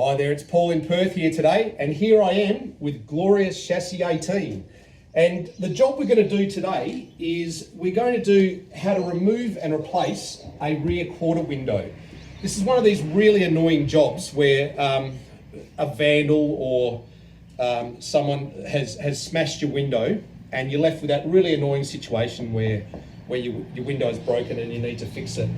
Hi there, it's Paul in Perth here today, and here I am with glorious Chassis 18. And the job we're going to do today is we're going to do how to remove and replace a rear quarter window. This is one of these really annoying jobs where a vandal or someone has smashed your window and you're left with that really annoying situation where your window is broken and you need to fix it.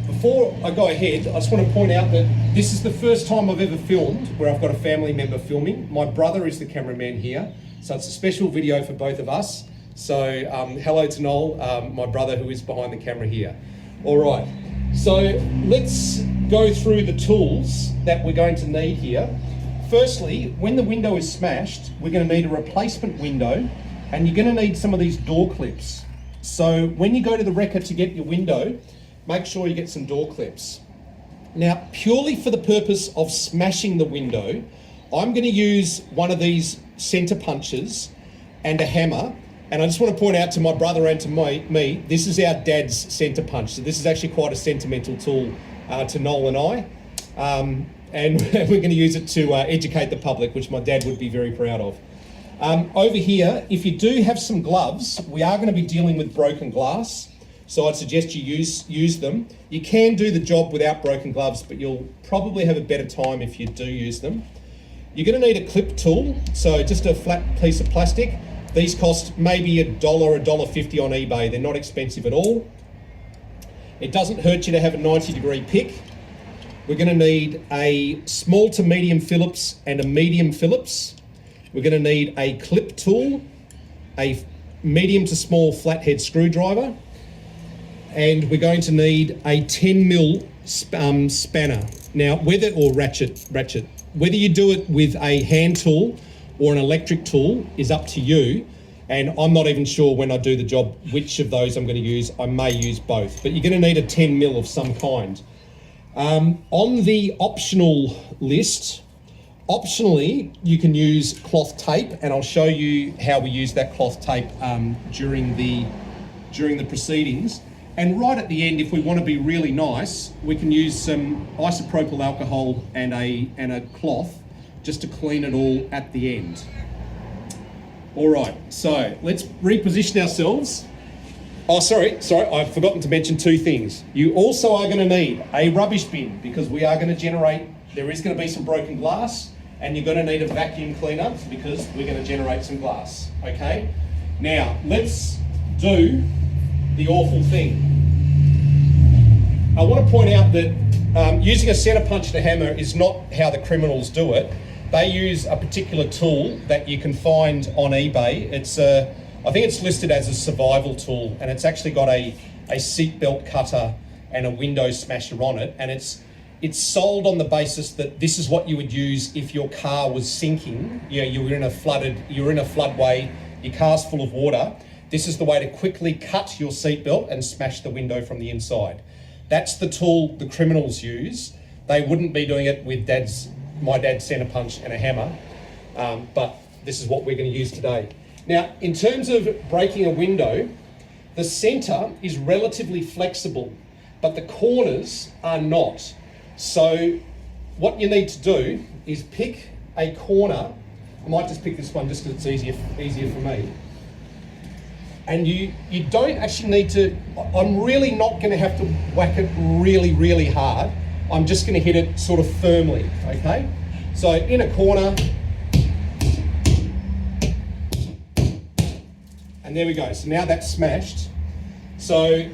Before I go ahead, I just want to point out that this is the first time I've ever filmed where I've got a family member filming. My brother is the cameraman here, so it's a special video for both of us. So hello to Noel, my brother who is behind the camera here. All right, so let's go through the tools that we're going to need here. Firstly, when the window is smashed, we're going to need a replacement window, and you're going to need some of these door clips. So when you go to the wrecker to get your window, make sure you get some door clips. Now, purely for the purpose of smashing the window, I'm going to use one of these center punches and a hammer. And I just want to point out to my brother and to me, this is our dad's center punch. So this is actually quite a sentimental tool to Noel and I. And we're going to use it to educate the public, which my dad would be very proud of. Over here, if you do have some gloves, we are going to be dealing with broken glass. So I'd suggest you use them. You can do the job without broken gloves, but you'll probably have a better time if you do use them. You're going to need a clip tool, so just a flat piece of plastic. These cost maybe $1, $1.50 on eBay. They're not expensive at all. It doesn't hurt you to have a 90-degree pick. We're going to need a small to medium Phillips and a medium Phillips. We're going to need a clip tool, a medium to small flathead screwdriver, and we're going to need a 10mm spanner. Now, ratchet. Whether you do it with a hand tool or an electric tool is up to you. And I'm not even sure when I do the job which of those I'm going to use. I may use both, but you're going to need a 10mm of some kind. On the optional list, optionally, you can use cloth tape, and I'll show you how we use that cloth tape during the proceedings. And right at the end, if we want to be really nice, we can use some isopropyl alcohol and a cloth just to clean it all at the end. All right, so let's reposition ourselves. Oh, sorry, I've forgotten to mention two things. You also are going to need a rubbish bin because we are going to generate, there is going to be some broken glass, and you're going to need a vacuum cleaner because we're going to generate some glass, okay? Now, let's do the awful thing. I want to point out that using a center punch and a hammer is not how the criminals do it. They use a particular tool that you can find on eBay. I think it's listed as a survival tool, and it's actually got a seatbelt cutter and a window smasher on it, and it's sold on the basis that this is what you would use if your car was sinking. You know, you're in a floodway, your car's full of water. This is the way to quickly cut your seatbelt and smash the window from the inside. That's the tool the criminals use. They wouldn't be doing it with my dad's center punch and a hammer, but this is what we're going to use today. Now, in terms of breaking a window, the center is relatively flexible, but the corners are not. So what you need to do is pick a corner. I might just pick this one just because it's easier for me. And you don't actually need to, I'm really not going to have to whack it really, really hard. I'm just going to hit it sort of firmly, okay? So in a corner, and there we go. So now that's smashed. So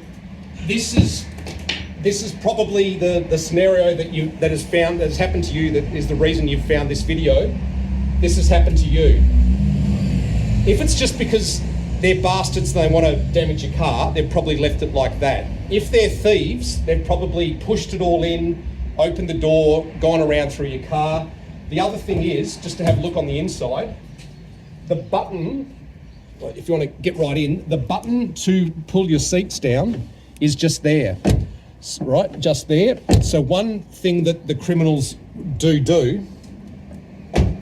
this is probably the scenario that has happened to you, that is the reason you've found this video. This has happened to you. If it's just because they're bastards and they want to damage your car, they've probably left it like that. If they're thieves, they've probably pushed it all in, opened the door, gone around through your car. The other thing is, just to have a look on the inside, the button, if you want to get right in, the button to pull your seats down is just there, right, just there. So one thing that the criminals do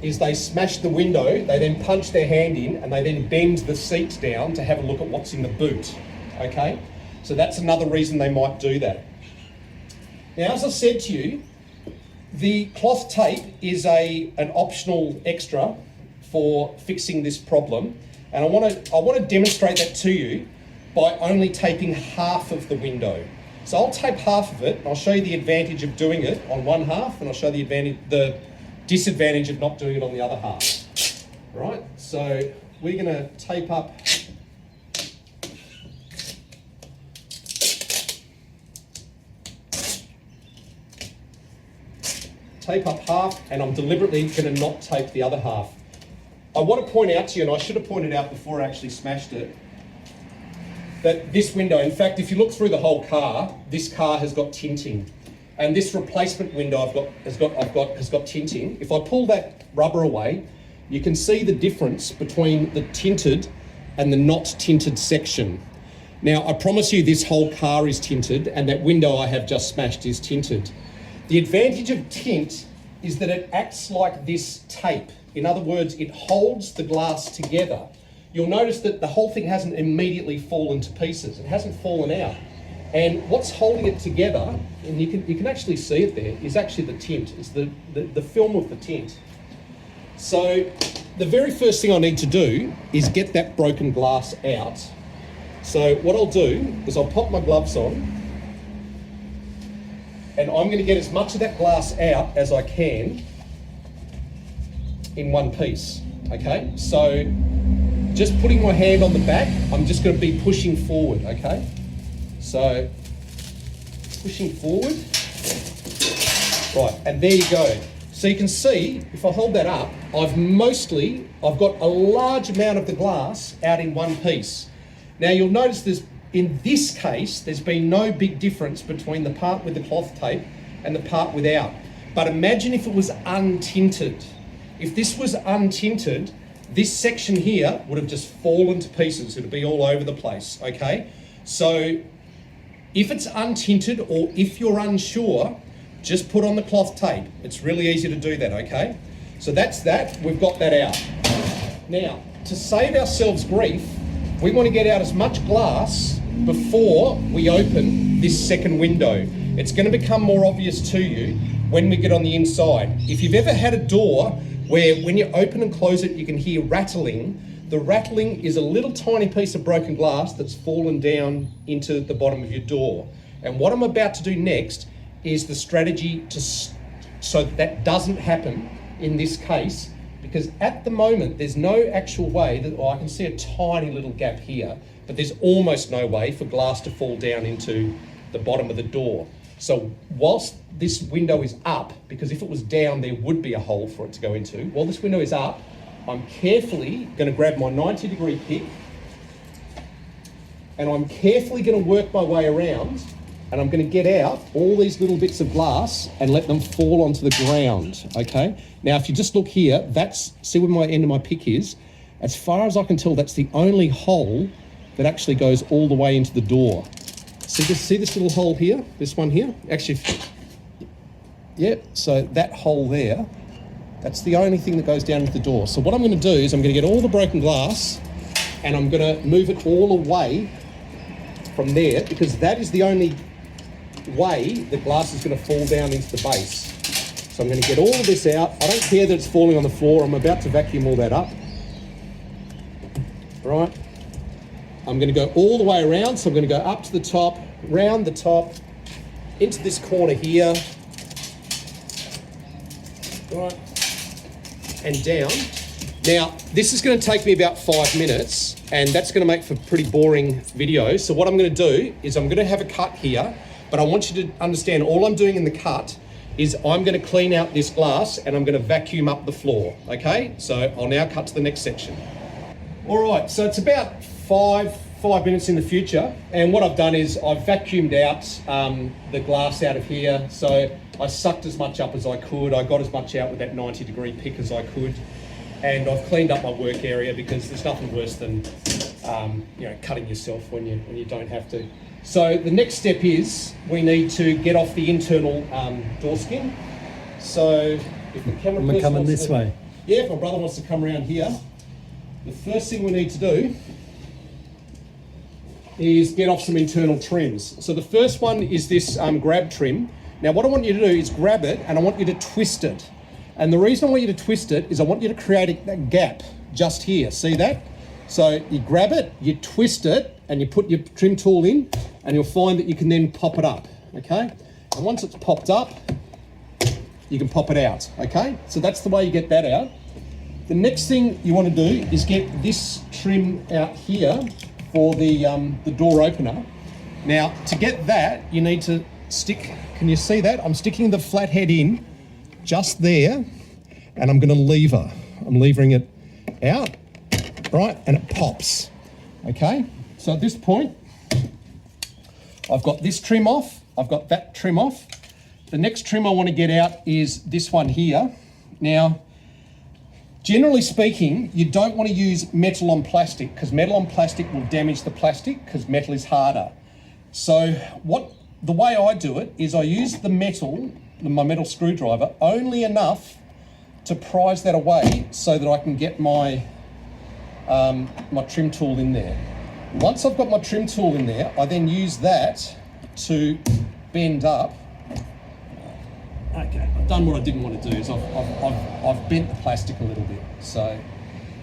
is they smash the window, they then punch their hand in, and they then bend the seats down to have a look at what's in the boot, okay? So that's another reason they might do that. Now, as I said to you, The cloth tape is an optional extra for fixing this problem, and I want to demonstrate that to you by only taping half of the window. So I'll tape half of it, and I'll show you the advantage of doing it on one half, and I'll show you the disadvantage of not doing it on the other half. Right, so we're going to tape up half, and I'm deliberately going to not tape the other half. I want to point out to you, and I should have pointed out before I actually smashed it, that this window, in fact, if you look through the whole car, this car has got tinting, and this replacement window has got tinting. If I pull that rubber away, you can see the difference between the tinted and the not tinted section. Now, I promise you this whole car is tinted, and that window I have just smashed is tinted. The advantage of tint is that it acts like this tape. In other words, it holds the glass together. You'll notice that the whole thing hasn't immediately fallen to pieces. It hasn't fallen out. And what's holding it together, and you can actually see it there, is actually the tint. It's the film of the tint. So the very first thing I need to do is get that broken glass out. So what I'll do is I'll pop my gloves on, and I'm going to get as much of that glass out as I can in one piece, okay? So just putting my hand on the back, I'm just going to be pushing forward, okay? So pushing forward, right, and there you go. So you can see, if I hold that up, I've got a large amount of the glass out in one piece. Now you'll notice in this case, there's been no big difference between the part with the cloth tape and the part without. But imagine if it was untinted. If this was untinted, this section here would have just fallen to pieces. It would be all over the place, okay? So if it's untinted, or if you're unsure, just put on the cloth tape. It's really easy to do that, okay? So that's that, we've got that out. Now, to save ourselves grief, we want to get out as much glass before we open this second window. It's going to become more obvious to you when we get on the inside. If you've ever had a door where when you open and close it, you can hear rattling, the rattling is a little tiny piece of broken glass that's fallen down into the bottom of your door. And what I'm about to do next is the strategy so that doesn't happen in this case, because at the moment there's no actual way that, I can see a tiny little gap here, but there's almost no way for glass to fall down into the bottom of the door. So whilst this window is up, because if it was down there would be a hole for it to go into, while this window is up, I'm carefully going to grab my 90-degree pick, and I'm carefully going to work my way around, and I'm going to get out all these little bits of glass and let them fall onto the ground, okay? Now, if you just look here, see where my end of my pick is? As far as I can tell, that's the only hole that actually goes all the way into the door. See this little hole here? This one here? Actually, yeah, so that hole there, that's the only thing that goes down into the door. So what I'm going to do is I'm going to get all the broken glass and I'm going to move it all away from there, because that is the only way the glass is going to fall down into the base. So I'm going to get all of this out. I don't care that it's falling on the floor. I'm about to vacuum all that up. Right. I'm going to go all the way around. So I'm going to go up to the top, round the top, into this corner here. Right. And down. Now, this is going to take me about 5 minutes, and that's going to make for pretty boring video. So what I'm going to do is I'm going to have a cut here, but I want you to understand all I'm doing in the cut is I'm going to clean out this glass and I'm going to vacuum up the floor, okay? So I'll now cut to the next section. All right, so it's about five minutes in the future, and what I've done is I've vacuumed out the glass out of here. So I sucked as much up as I could. I got as much out with that 90-degree pick as I could. And I've cleaned up my work area, because there's nothing worse than cutting yourself when you don't have to. So the next step is we need to get off the internal door skin. So if the camera person coming this way. Yeah, if my brother wants to come around here, the first thing we need to do is get off some internal trims. So the first one is this grab trim. Now what I want you to do is grab it and I want you to twist it. And the reason I want you to twist it is I want you to create a gap just here. See that? So you grab it, you twist it, and you put your trim tool in, and you'll find that you can then pop it up, okay? And once it's popped up, you can pop it out, okay? So that's the way you get that out. The next thing you want to do is get this trim out here for the door opener. Now, to get that, you need to stick, can you see that? I'm sticking the flat head in just there, and I'm going to lever. I'm levering it out, right? And it pops, okay? So at this point, I've got this trim off, I've got that trim off. The next trim I want to get out is this one here. Now, generally speaking, you don't want to use metal on plastic because metal on plastic will damage the plastic because metal is harder. So the way I do it is I use the metal, my metal screwdriver, only enough to prise that away so that I can get my my trim tool in there. Once I've got my trim tool in there, I then use that to bend up. Okay, I've done what I didn't want to do, is I've bent the plastic a little bit. So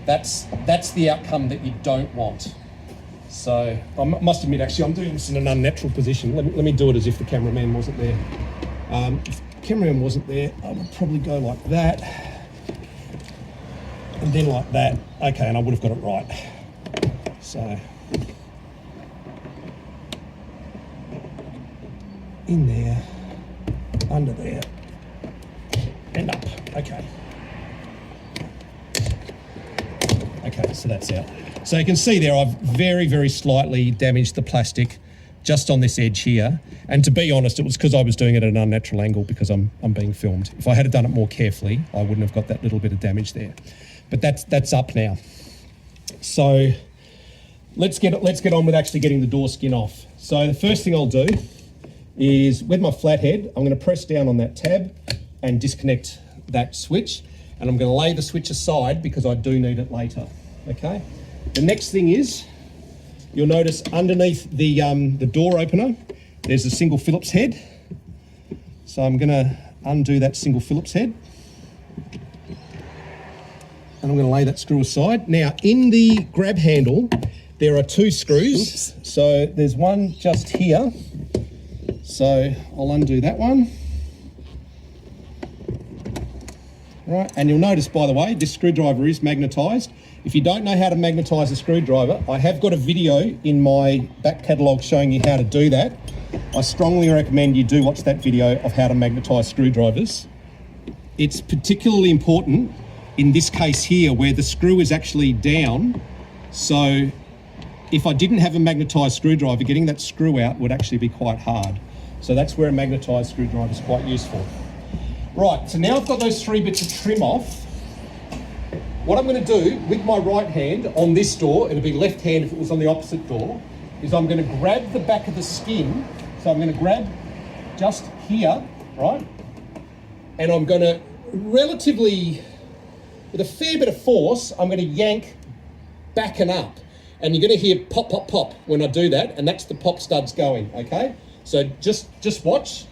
that's the outcome that you don't want. So I must admit, actually, I'm doing this in an unnatural position. Let me do it as if the cameraman wasn't there. If the cameraman wasn't there, I would probably go like that, and then like that. Okay, and I would have got it right. So in there, under there, and up. Okay. Okay, so that's out. So you can see there, I've very, very slightly damaged the plastic just on this edge here. And to be honest, it was because I was doing it at an unnatural angle because I'm being filmed. If I had done it more carefully, I wouldn't have got that little bit of damage there. But that's up now. So let's get on with actually getting the door skin off. So the first thing I'll do is with my flathead, I'm going to press down on that tab and disconnect that switch. And I'm going to lay the switch aside because I do need it later. Okay. The next thing is, you'll notice underneath the door opener, there's a single Phillips head. So I'm going to undo that single Phillips head. And I'm going to lay that screw aside. Now, in the grab handle, there are two screws. Oops. So there's one just here. So I'll undo that one. Right, and you'll notice, by the way, this screwdriver is magnetised. If you don't know how to magnetise a screwdriver, I have got a video in my back catalogue showing you how to do that. I strongly recommend you do watch that video of how to magnetise screwdrivers. It's particularly important in this case here where the screw is actually down. So if I didn't have a magnetised screwdriver, getting that screw out would actually be quite hard. So that's where a magnetised screwdriver is quite useful. Right, so now I've got those three bits of trim off. What I'm going to do with my right hand on this door, it'll be left hand if it was on the opposite door, is I'm going to grab the back of the skin. So I'm going to grab just here, right? And I'm going to relatively, with a fair bit of force, I'm going to yank back and up. And you're going to hear pop, pop, pop when I do that, and that's the pop studs going, okay? So just watch.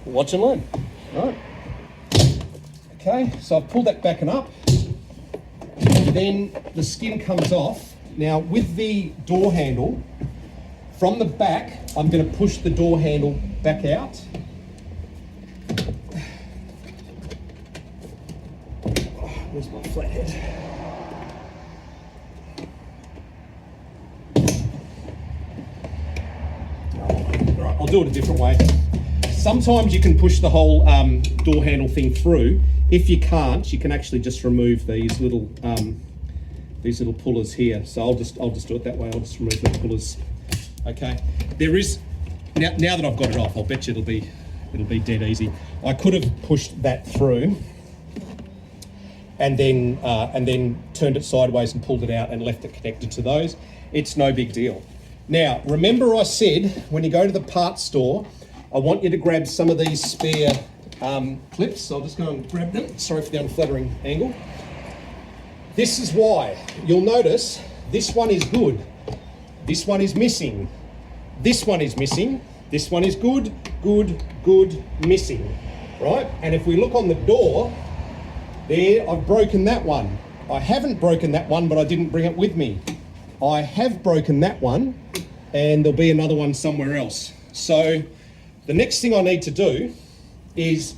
Watch and learn. Right. Okay, so I've pulled that back and up. And then the skin comes off. Now with the door handle, from the back, I'm going to push the door handle back out. Where's my flathead? Right, I'll do it a different way. Sometimes you can push the whole door handle thing through. If you can't, you can actually just remove these little pullers here. So I'll just do it that way. I'll just remove the pullers. Okay. There is now that I've got it off, I'll bet you it'll be dead easy. I could have pushed that through and then turned it sideways and pulled it out and left it connected to those. It's no big deal. Now remember I said when you go to the parts store, I want you to grab some of these spare clips. So I'll just go and grab them. Sorry for the unflattering angle. This is why. You'll notice this one is good. This one is missing. This one is missing. This one is good, good, good, missing, right? And if we look on the door, there, I've broken that one. I haven't broken that one, but I didn't bring it with me. I have broken that one, and there'll be another one somewhere else. So the next thing I need to do is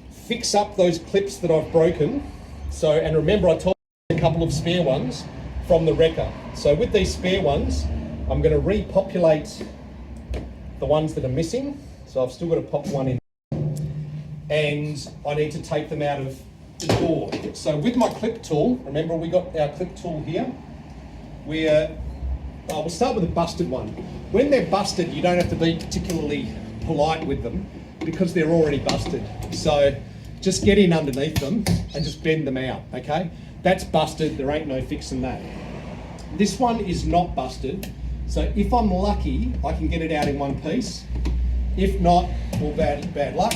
fix up those clips that I've broken. So, and remember I told you a couple of spare ones from the wrecker. So with these spare ones, I'm going to repopulate the ones that are missing. So I've still got to pop one in. And I need to take them out of the door. So with my clip tool, remember we got our clip tool here. We'll start with a busted one. When they're busted, you don't have to be particularly polite with them because they're already busted. So just get in underneath them and just bend them out, okay? That's busted, there ain't no fixing that. This one is not busted, so if I'm lucky, I can get it out in one piece. If not, well, bad luck.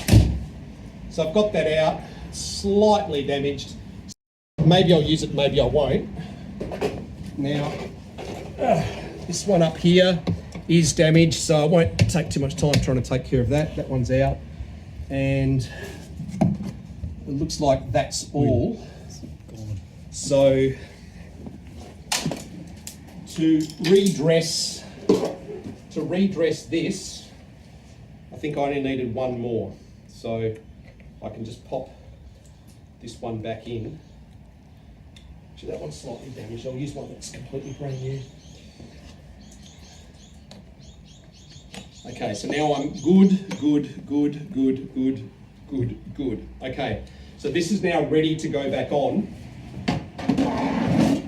So I've got that out, slightly damaged. Maybe I'll use it, maybe I won't. Now, this one up here is damaged, so I won't take too much time trying to take care of that. That one's out. And it looks like that's all. So to redress this, I think I only needed one more. So I can just pop this one back in. Actually, that one's slightly damaged. I'll use one that's completely brand new. Okay, so now I'm good. Okay, so this is now ready to go back on,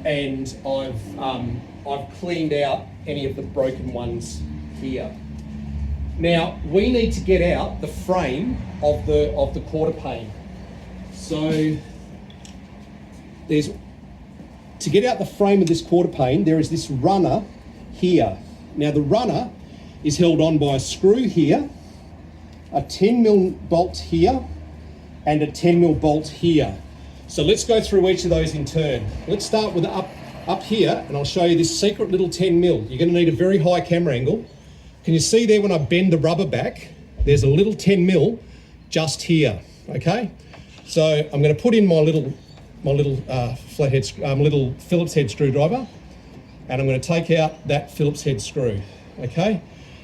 and I've cleaned out any of the broken ones here. Now we need to get out the frame of the quarter pane. So to get out the frame of this quarter pane, there is this runner here. Now the runner is held on by a screw here, a 10mm bolt here, and a 10mm bolt here. So let's go through each of those in turn. Let's start with up here, and I'll show you this secret little 10mm. You're gonna need a very high camera angle. Can you see there when I bend the rubber back, there's a little 10mm just here, okay? So I'm gonna put in my little little Phillips head screwdriver, and I'm gonna take out that Phillips head screw, okay?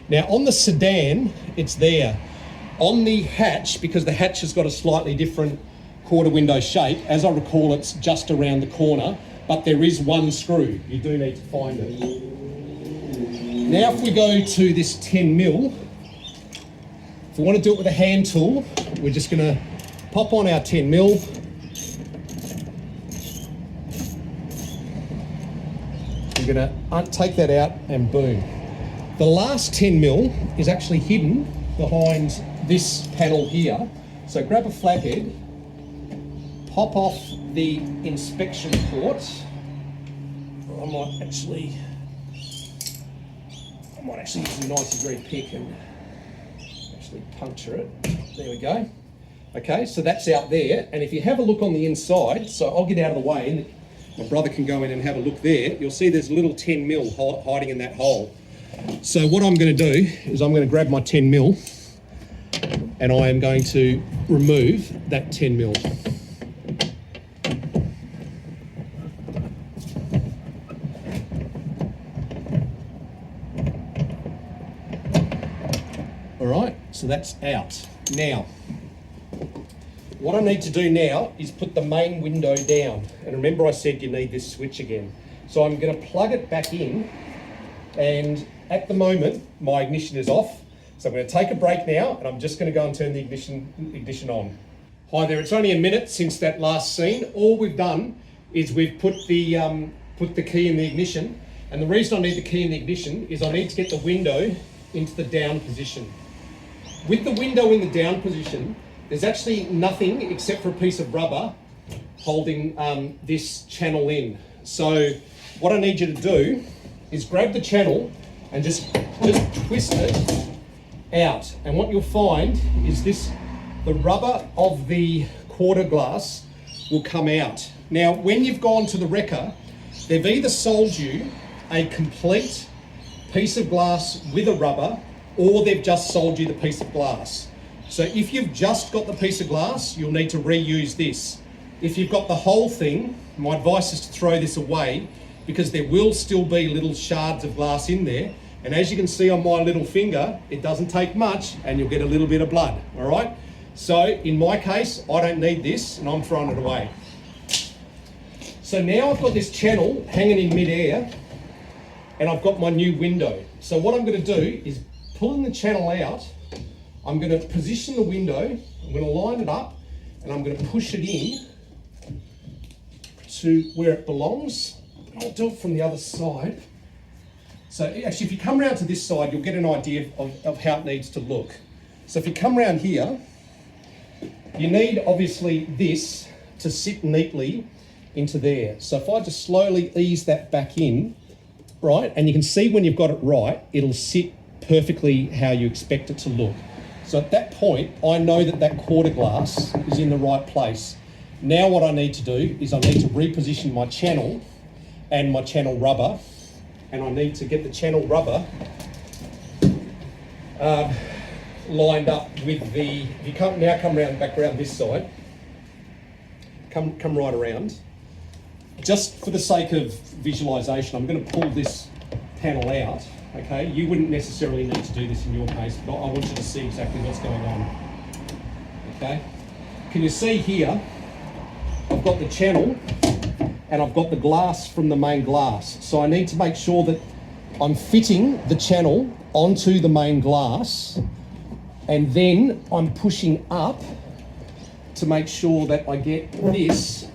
Now on the sedan, it's there. On the hatch, because the hatch has got a slightly different quarter window shape, as I recall, it's just around the corner, but there is one screw. You do need to find it. Now if we go to this 10mm, if we want to do it with a hand tool, we're just gonna pop on our 10mm. We're gonna take that out and boom. The last 10mm is actually hidden behind this panel here. So grab a flathead, pop off the inspection port. I might actually use a 90-degree pick and actually puncture it. There we go. Okay, so that's out there. And if you have a look on the inside, so I'll get out of the way and my brother can go in and have a look there. You'll see there's a little 10mm hiding in that hole. So what I'm going to do is I'm going to grab my 10mm and I am going to remove that 10mm. All right, so that's out. Now, what I need to do now is put the main window down. And remember I said you need this switch again. So I'm going to plug it back in, and at the moment my ignition is off. So I'm going to take a break now, and I'm just going to go and turn the ignition on. Hi there, it's only a minute since that last scene. All we've done is we've put the key in the ignition, and the reason I need the key in the ignition is I need to get the window into the down position. With the window in the down position, there's actually nothing except for a piece of rubber holding this channel in. So what I need you to do is grab the channel and just twist it out. And what you'll find is the rubber of the quarter glass will come out. Now, when you've gone to the wrecker, they've either sold you a complete piece of glass with a rubber, or they've just sold you the piece of glass. So if you've just got the piece of glass, you'll need to reuse this. If you've got the whole thing, my advice is to throw this away, because there will still be little shards of glass in there. And as you can see on my little finger, it doesn't take much and you'll get a little bit of blood, all right? So in my case, I don't need this and I'm throwing it away. So now I've got this channel hanging in mid-air and I've got my new window. So what I'm gonna do is, pulling the channel out, I'm gonna position the window, I'm gonna line it up, and I'm gonna push it in to where it belongs. I'll do it from the other side. So actually, if you come around to this side, you'll get an idea of how it needs to look. So if you come around here, you need obviously this to sit neatly into there. So if I just slowly ease that back in, right, and you can see when you've got it right, it'll sit perfectly how you expect it to look. So at that point, I know that that quarter glass is in the right place. Now what I need to do is I need to reposition my channel and my channel rubber, and I need to get the channel rubber lined up with the, if you come around back around this side, come right around. Just for the sake of visualization, I'm going to pull this panel out, okay? You wouldn't necessarily need to do this in your case, but I want you to see exactly what's going on, okay? Can you see here, I've got the channel and I've got the glass from the main glass. So I need to make sure that I'm fitting the channel onto the main glass, and then I'm pushing up to make sure that I get this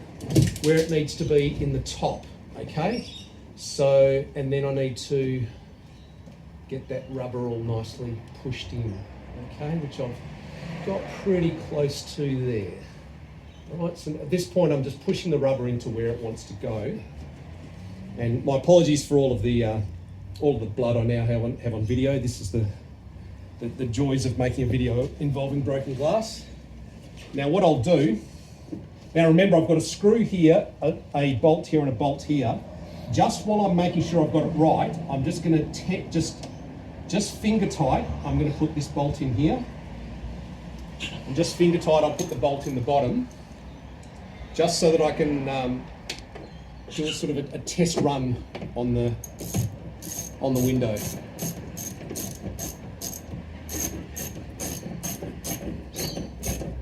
where it needs to be in the top, okay? So, and then I need to get that rubber all nicely pushed in, okay? Which I've got pretty close to there. All right, so at this point I'm just pushing the rubber into where it wants to go. And my apologies for all of the blood I now have on video. This is the joys of making a video involving broken glass. Now what I'll do, now remember I've got a screw here, a bolt here and a bolt here. Just while I'm making sure I've got it right, I'm just going to just finger tight, I'm going to put this bolt in here. And just finger tight, I'll put the bolt in the bottom, just so that I can do sort of a test run on the window.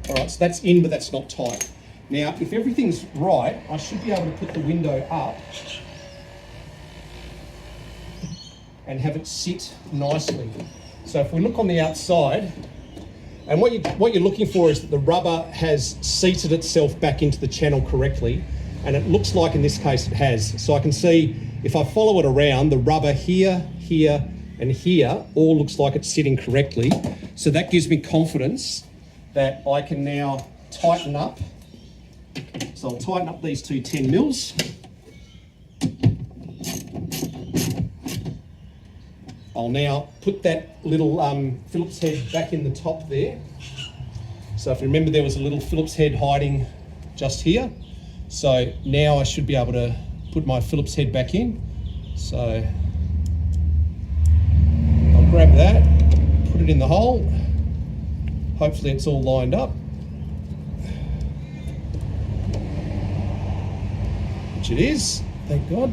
All right, so that's in, but that's not tight. Now, if everything's right, I should be able to put the window up and have it sit nicely. So if we look on the outside, and what you're looking for is that the rubber has seated itself back into the channel correctly, and it looks like in this case it has. So I can see if I follow it around, the rubber here, here, and here all looks like it's sitting correctly. So that gives me confidence that I can now tighten up. So I'll tighten up these two 10 mils. I'll now put that little Phillips head back in the top there. So if you remember, there was a little Phillips head hiding just here. So now I should be able to put my Phillips head back in. So I'll grab that, put it in the hole. Hopefully it's all lined up. Which it is, thank God.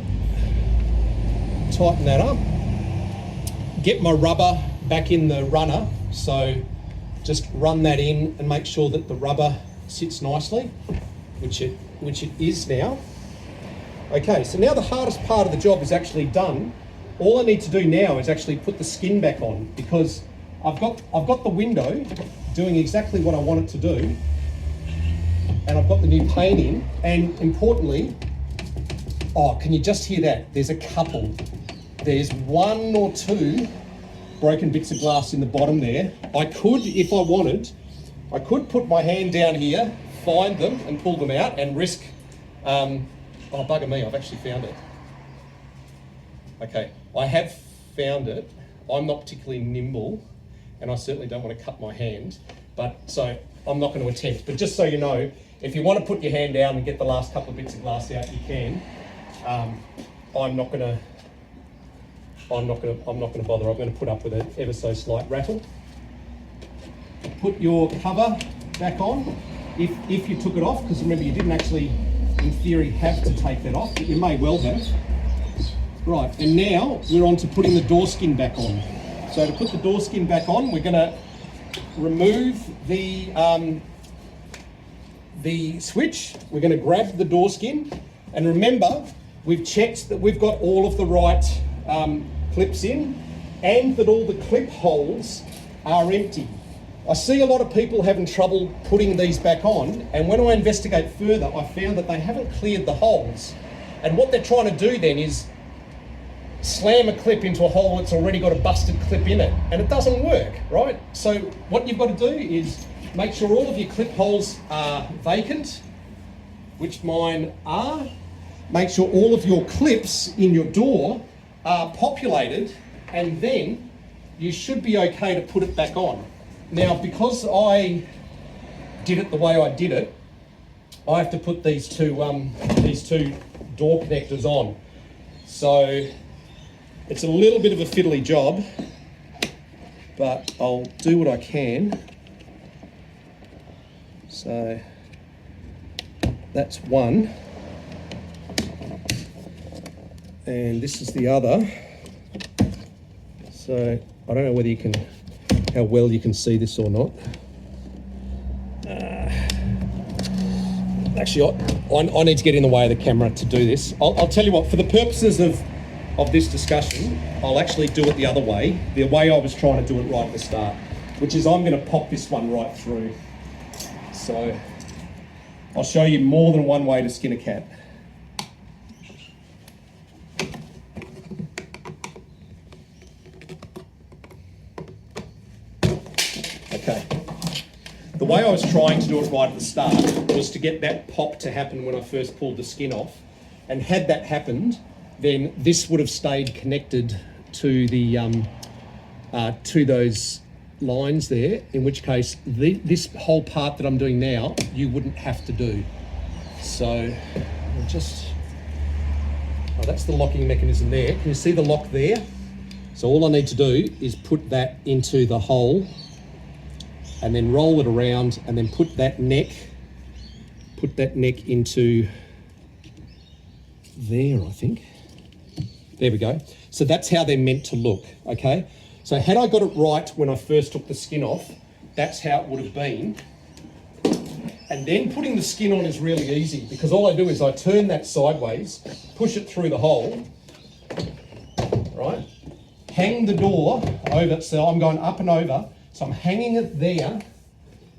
Tighten that up. Get my rubber back in the runner, so just run that in and make sure that the rubber sits nicely, which it is now. Okay, so now the hardest part of the job is actually done. All I need to do now is actually put the skin back on, because I've got the window doing exactly what I want it to do, and I've got the new pane in, and importantly, oh, can you just hear that? There's a couple. There's one or two broken bits of glass in the bottom there. I could, if I wanted, I could put my hand down here, find them and pull them out and risk, oh bugger me, I've actually found it. Okay, I have found it. I'm not particularly nimble and I certainly don't want to cut my hand, but so I'm not going to attempt. But just so you know, if you want to put your hand down and get the last couple of bits of glass out, you can. I'm not going to I'm not gonna bother. I'm gonna put up with an ever so slight rattle. Put your cover back on, if you took it off, because remember you didn't actually, in theory, have to take that off, but you may well have. Right, and now we're on to putting the door skin back on. So to put the door skin back on, we're gonna remove the switch. We're gonna grab the door skin, and remember, we've checked that we've got all of the right clips in, and that all the clip holes are empty. I see a lot of people having trouble putting these back on, and when I investigate further, I found that they haven't cleared the holes. And what they're trying to do then is slam a clip into a hole that's already got a busted clip in it, and it doesn't work, right? So what you've got to do is make sure all of your clip holes are vacant, which mine are. Make sure all of your clips in your door are populated, and then you should be okay to put it back on. Now, because I did it the way I did it, I have to put these two door connectors on. So it's a little bit of a fiddly job, but I'll do what I can. So that's one, and this is the other. So I don't know whether you can, how well you can see this or not. Actually, I need to get in the way of the camera to do this. I'll tell you what, for the purposes of this discussion, I'll actually do it the other way, the way I was trying to do it right at the start, which is I'm going to pop this one right through. So I'll show you more than one way to skin a cat. Okay. The way I was trying to do it right at the start was to get that pop to happen when I first pulled the skin off. And had that happened, then this would have stayed connected to the to those lines there, in which case this whole part that I'm doing now, you wouldn't have to do. So I'll just, oh, that's the locking mechanism there. Can you see the lock there? So all I need to do is put that into the hole and then roll it around, and then put that neck into there, I think. There we go. So that's how they're meant to look, okay? So had I got it right when I first took the skin off, that's how it would have been. And then putting the skin on is really easy, because all I do is I turn that sideways, push it through the hole, right? Hang the door over, so I'm going up and over, so I'm hanging it there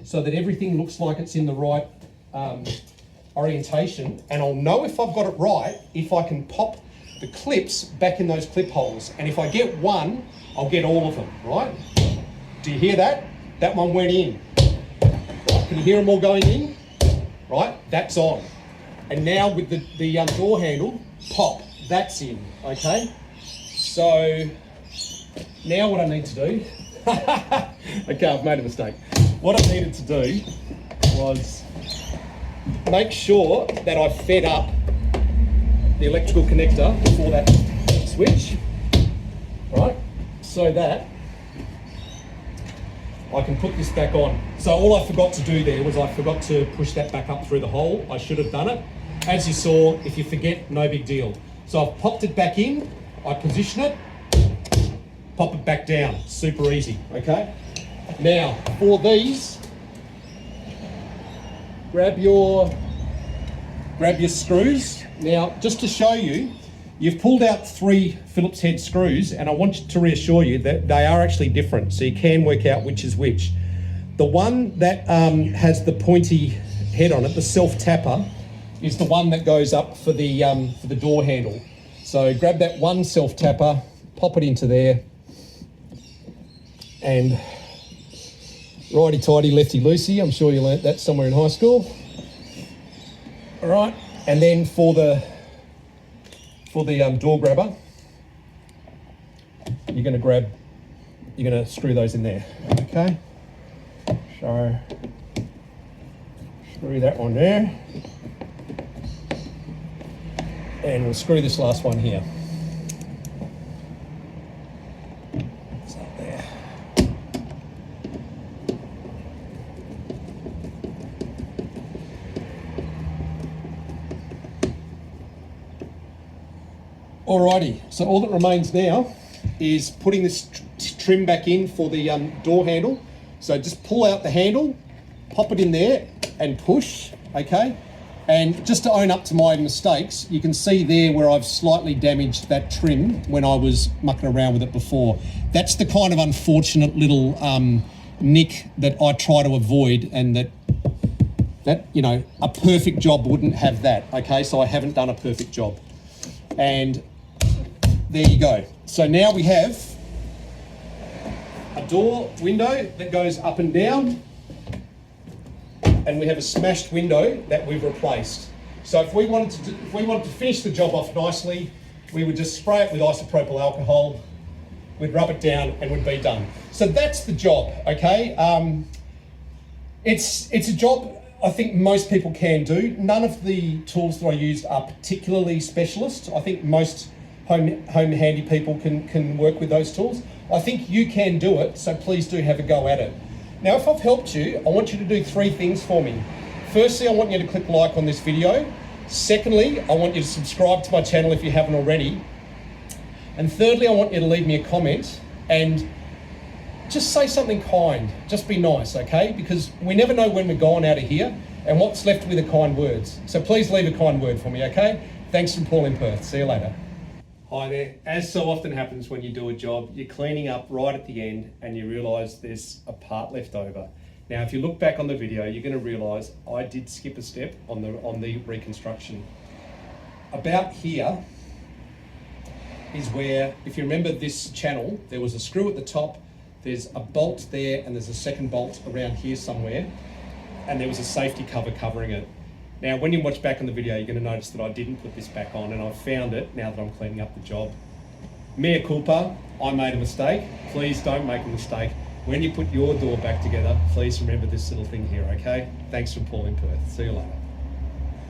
so that everything looks like it's in the right orientation, and I'll know if I've got it right if I can pop the clips back in those clip holes. And if I get one, I'll get all of them, right? Do you hear that? That one went in. Right? Can you hear them all going in? Right, that's on. And now with the door handle, pop, that's in, okay? So now what I need to do, okay, I've made a mistake. What I needed to do was make sure that I fed up the electrical connector for that switch, right? So that I can put this back on. So all I forgot to do there was I forgot to push that back up through the hole. I should have done it. As you saw, if you forget, no big deal. So I've popped it back in, I position it, pop it back down. Super easy, okay? Now, for these, grab your screws. Now, just to show you, you've pulled out 3 Phillips head screws, and I want to reassure you that they are actually different, so you can work out which is which. The one that has the pointy head on it, the self-tapper, is the one that goes up for the door handle. So grab that one self-tapper, pop it into there, and righty-tighty, lefty-loosey. I'm sure you learnt that somewhere in high school. All right, and then for the door grabber, you're going to screw those in there, okay? So screw that one there, and we'll screw this last one here. Alrighty, so all that remains now is putting this trim back in for the door handle. So just pull out the handle, pop it in there and push, okay? And just to own up to my mistakes, you can see there where I've slightly damaged that trim when I was mucking around with it before. That's the kind of unfortunate little nick that I try to avoid, and that you know, a perfect job wouldn't have that, okay? So I haven't done a perfect job. And there you go. So now we have a door window that goes up and down, and we have a smashed window that we've replaced. So if we wanted to finish the job off nicely, we would just spray it with isopropyl alcohol, we'd rub it down, and we'd be done. So that's the job, okay? It's a job I think most people can do. None of the tools that I used are particularly specialist. I think most home handy people can work with those tools. I think you can do it, so please do have a go at it. Now, if I've helped you, I want you to do 3 things for me. Firstly, I want you to click like on this video. Secondly, I want you to subscribe to my channel if you haven't already. And thirdly, I want you to leave me a comment and just say something kind. Just be nice, okay? Because we never know when we're gone out of here and what's left with the kind words. So please leave a kind word for me, okay? Thanks from Paul in Perth. See you later. Hi there. As so often happens when you do a job, you're cleaning up right at the end and you realise there's a part left over. Now, if you look back on the video, you're going to realise I did skip a step on the reconstruction. About here is where, if you remember this channel, there was a screw at the top, there's a bolt there, and there's a second bolt around here somewhere, and there was a safety cover covering it. Now, when you watch back on the video, you're going to notice that I didn't put this back on, and I've found it now that I'm cleaning up the job. Mea culpa, I made a mistake. Please don't make a mistake. When you put your door back together, please remember this little thing here, okay? Thanks from Paul in Perth. See you later.